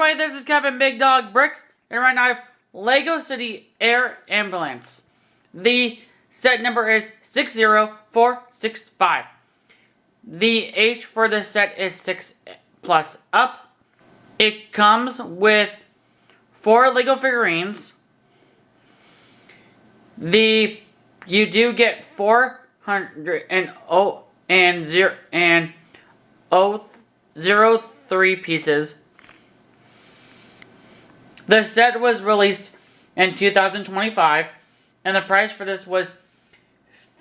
everybody, this is Kevin Big Dog Bricks, and right now I have Lego City Air Ambulance. The set number is 60465. The age for this set is 6 plus up. It comes with 4 Lego figurines. You do get 403 pieces. The set was released in 2025, and the price for this was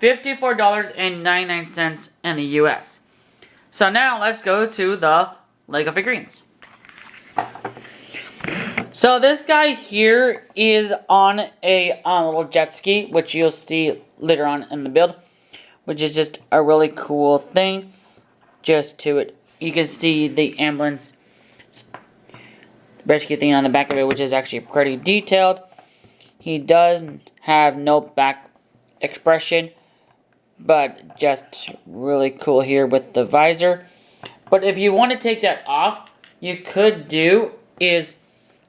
$54.99 in the US. So now let's go to the Lego figurines. So this guy here is on a little jet ski, which you'll see later on in the build, which is just a really cool thing. Just to it, you can see the ambulance rescue thing on the back of it, which is actually pretty detailed. He does have no back expression, but just really cool here with the visor. But if you want to take that off, you could do is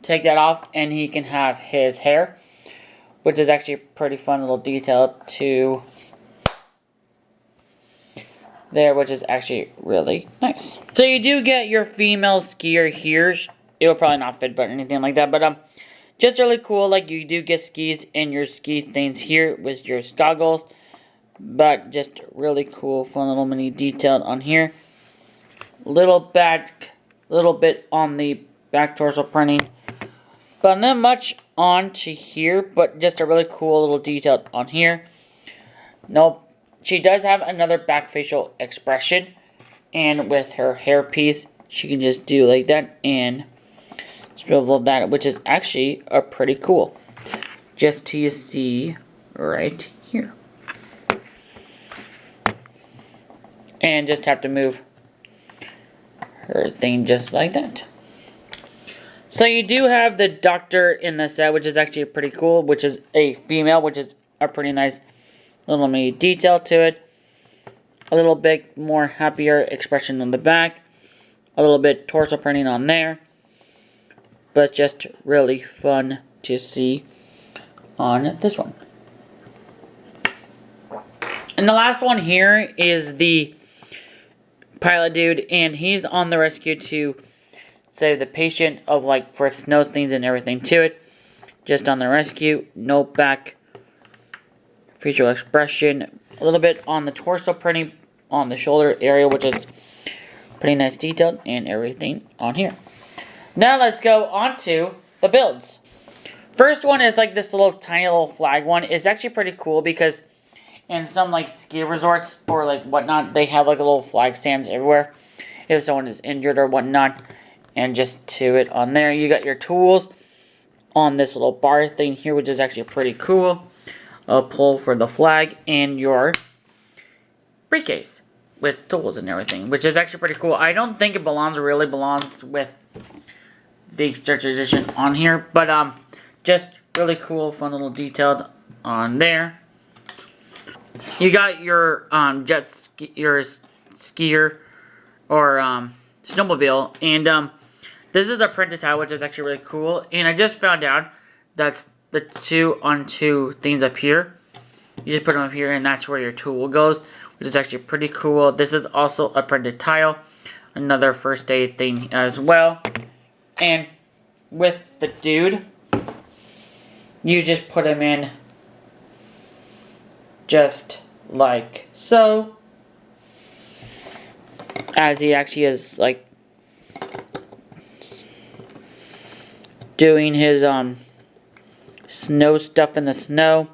take that off and he can have his hair, which is actually a pretty fun little detail to there, which is actually really nice. So you do get your female skier here. It will probably not fit, but anything like that. But just really cool. Like, you do get skis in your ski things here with your goggles. But just really cool, fun little mini detail on here. Little bit on the back torso printing. But not much on to here, but just a really cool little detail on here. Nope. She does have another back facial expression. And with her hair piece, she can just do like that and swivel that, which is actually a pretty cool. Just to see right here. And just have to move her thing just like that. So you do have the doctor in the set, which is actually pretty cool, which is a female, which is a pretty nice little mini detail to it. A little bit more happier expression on the back. A little bit torso printing on there. But just really fun to see on this one. And the last one here is the pilot dude, and he's on the rescue to save the patient of, like, for snow things and everything to it. Just on the rescue, no back facial expression, a little bit on the torso printing on the shoulder area, which is pretty nice detailed, and everything on here. Now let's go on to the builds. First one is like this little tiny little flag one. It's actually pretty cool because in some like ski resorts or like whatnot, they have like a little flag stands everywhere if someone is injured or whatnot. And just to it on there, you got your tools on this little bar thing here, which is actually pretty cool. A pull for the flag and your briefcase with tools and everything, which is actually pretty cool. I don't think it really belongs with the Stretch Edition on here, but just really cool, fun little detailed on there. You got your your skier or snowmobile, and this is a printed tile, which is actually really cool. And I just found out that's the 2-on-2 things up here. You just put them up here, and that's where your tool goes, which is actually pretty cool. This is also a printed tile, another first aid thing as well. And with the dude, you just put him in just like so. As he actually is like doing his snow stuff in the snow.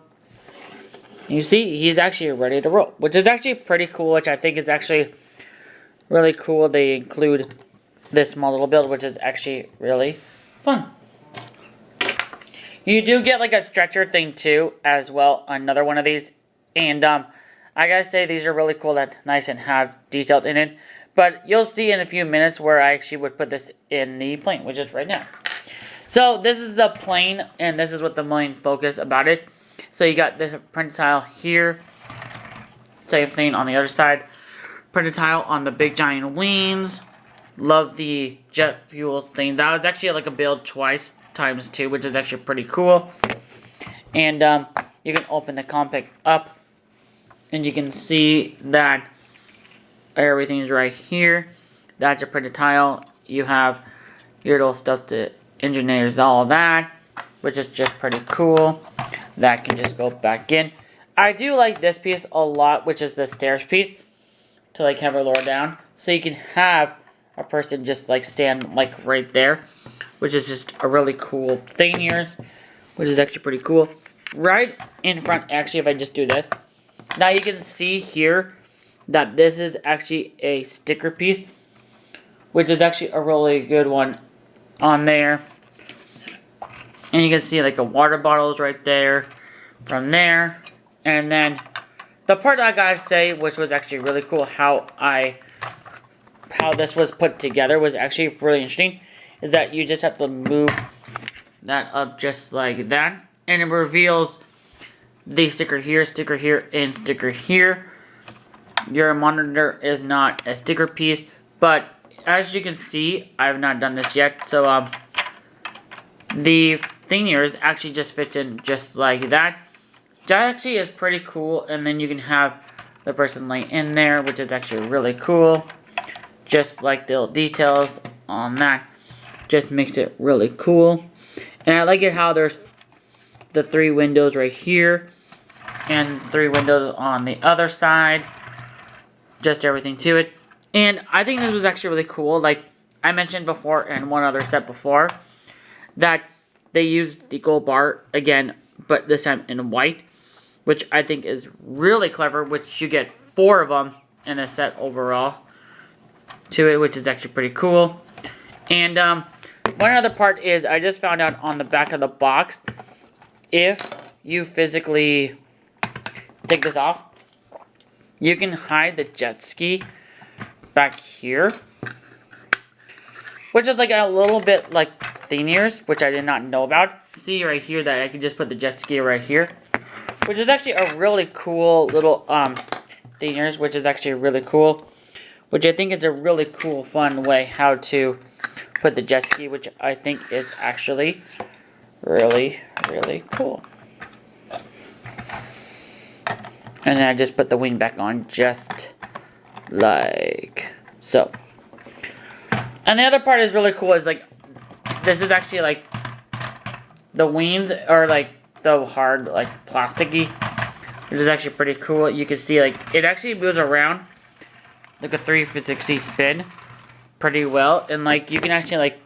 You see, he's actually ready to roll, which is actually pretty cool, which I think is actually really cool. They include this small little build, which is actually really fun. You do get like a stretcher thing too, as well, another one of these. And I gotta say, these are really cool, that's nice and have detailed in it. But you'll see in a few minutes where I actually would put this in the plane, which is right now. So this is the plane, and this is what the main focus about it. So you got this printed tile here. Same thing on the other side. Printed tile on the big giant wings. Love the jet fuel thing. That was actually like a build twice times 2, which is actually pretty cool. And you can open the compact up, and you can see that everything's right here. That's a pretty tile. You have your little stuff to engineers, all that, which is just pretty cool. That can just go back in. I do like this piece a lot, which is the stairs piece, to like have her lower down, so you can have a person just like stand like right there, which is just a really cool thing here, which is actually pretty cool. Right in front, actually, if I just do this, now you can see here that this is actually a sticker piece, which is actually a really good one on there. And you can see like a water bottles right there, from there. And then the part I gotta say, which was actually really cool, how this was put together was actually really interesting, is that you just have to move that up just like that, and it reveals the sticker here, and sticker here. Your monitor is not a sticker piece, but as you can see, I have not done this yet, so the thing here is actually just fits in just like that. That actually is pretty cool, and then you can have the person lay in there, which is actually really cool. Just like the little details on that, just makes it really cool. And I like it how there's the 3 windows right here, and 3 windows on the other side. Just everything to it. And I think this was actually really cool. Like I mentioned before in one other set before, that they used the gold bar again, but this time in white, which I think is really clever, which you get 4 of them in a set overall to it, which is actually pretty cool. And one other part is I just found out on the back of the box, if you physically take this off, you can hide the jet ski back here, which is like a little bit like thinniers, which I did not know about. See right here that I can just put the jet ski right here, which is actually a really cool little thinniers, which is actually really cool, which I think is a really cool fun way how to put the jet ski, which I think is actually really cool. And then I just put the wing back on just like so. And the other part is really cool, is like this is actually like the wings are like the hard like plasticky, which is actually pretty cool. You can see like it actually moves around like a 360 spin pretty well, and like you can actually like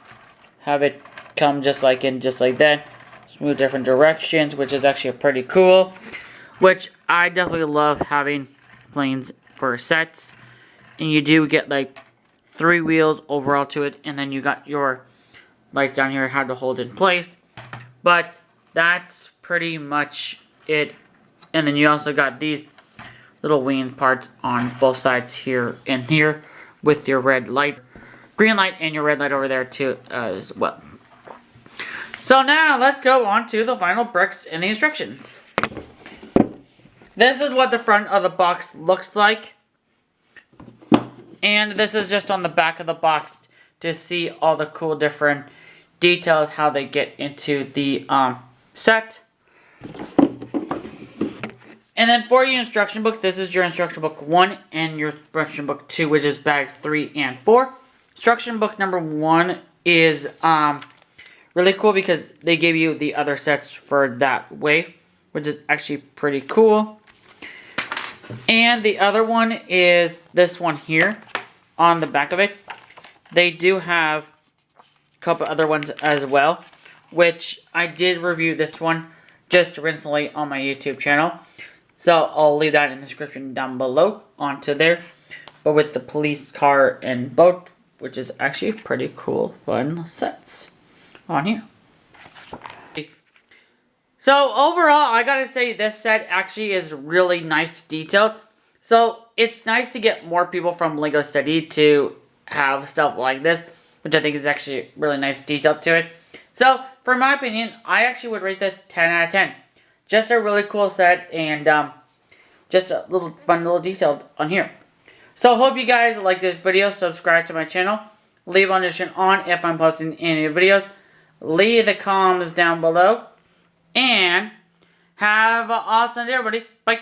have it come just like in just like that, smooth different directions, which is actually pretty cool. Which I definitely love having planes for sets. And you do get like 3 wheels overall to it, and then you got your lights down here how to hold in place. But that's pretty much it. And then you also got these little wing parts on both sides here and here with your red light, green light, and your red light over there too as well. So now let's go on to the final bricks and the instructions. This is what the front of the box looks like. And this is just on the back of the box to see all the cool different details, how they get into the set. And then for your instruction book, this is your instruction book 1 and your instruction book 2, which is bag 3 and 4. Instruction book number 1 is really cool because they gave you the other sets for that way, which is actually pretty cool. And the other one is this one here on the back of it. They do have a couple other ones as well, which I did review this one just recently on my YouTube channel. So I'll leave that in the description down below onto there. But with the police car and boat, which is actually pretty cool, fun sets on here. So overall, I gotta say this set actually is really nice detailed. So it's nice to get more people from LEGO Study to have stuff like this, which I think is actually really nice detail to it. So for my opinion, I actually would rate this 10 out of 10. Just a really cool set, and just a little fun little detail on here. So hope you guys like this video. Subscribe to my channel. leave a notification on if I'm posting any videos. Leave the comments down below. And have an awesome day, everybody. Bye.